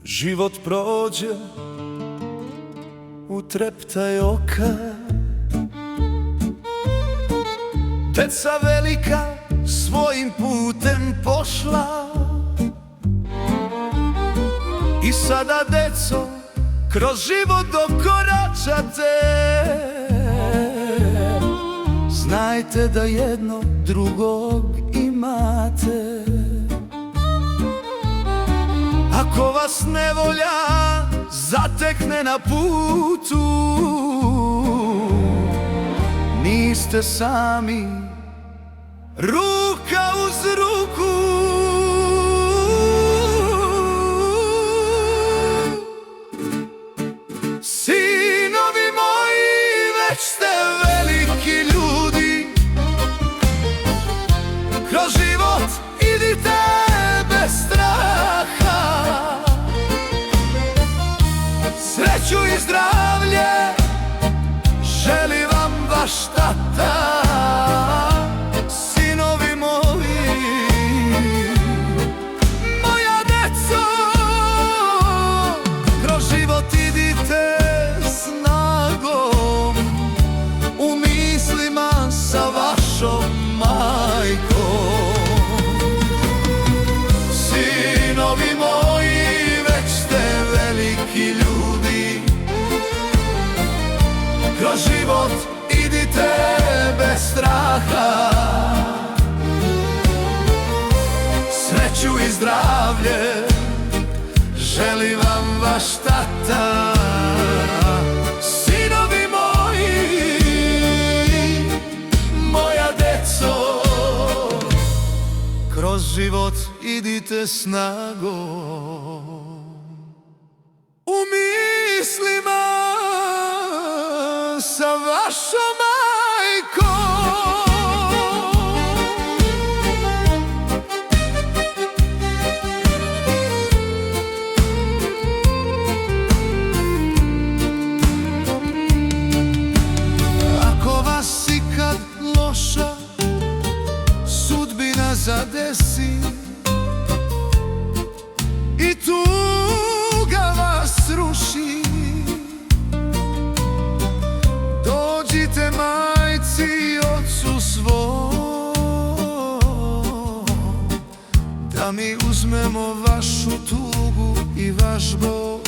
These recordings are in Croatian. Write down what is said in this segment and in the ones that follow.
Život prođe u treptaj oka, deca velika svojim putem pošla. I sada, deco, kroz život dokoračate, znajte da jedno drugog imate. Ako vas nevolja zatekne na putu, niste sami, ruka uz ruku. Sinovi moji, već ste veliki ljudi, kroz život idite bez straha. Sreću i zdravlje želi vam vaš tata. Sinovi moji, moja deco, kroz život idite snagom, u mislima sa vašom majkom. Sinovi moji, već ste veliki ljudi, kroz život idite bez straha. Sreću i zdravlje želi vam vaš tata. Sinovi moji, moja deco, kroz život idite snagom, u mislima sa vašom majkom. Ako vas ikad loša sudbina zadesi i tuga vas ruši, dođite majci i ocu svom, da mi uzmemo vašu tugu i vaš bol.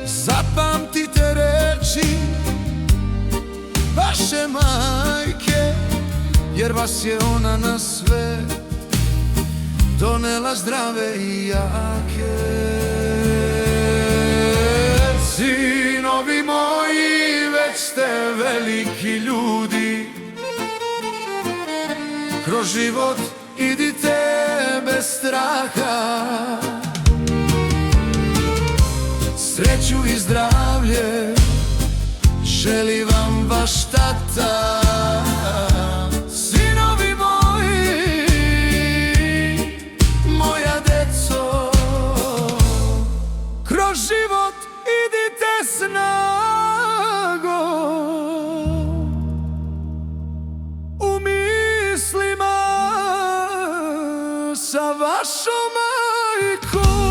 Zapamtite reči vaše majke, jer vas je ona na svet donela zdrave i jake. Sinovi moji, već ste veliki ljudi, kroz život idite bez straha. Sreću i zdravlje želi vam vaš tata. Sinovi moji, moja deco, kroz život idite snagom, u mislima sa vašom majkom.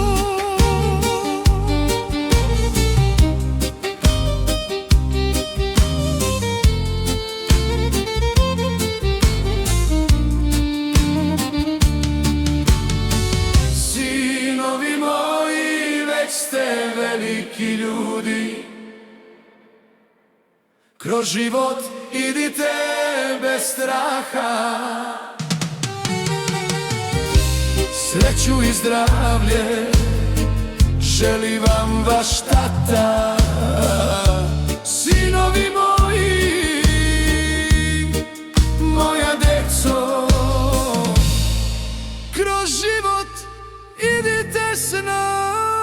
Sinovi moji, već ste veliki ljudi, kroz život idite bez straha. Sreću i zdravlje želi vam vaš tata. Sinovi moji, moja deco, kroz život idite s nama.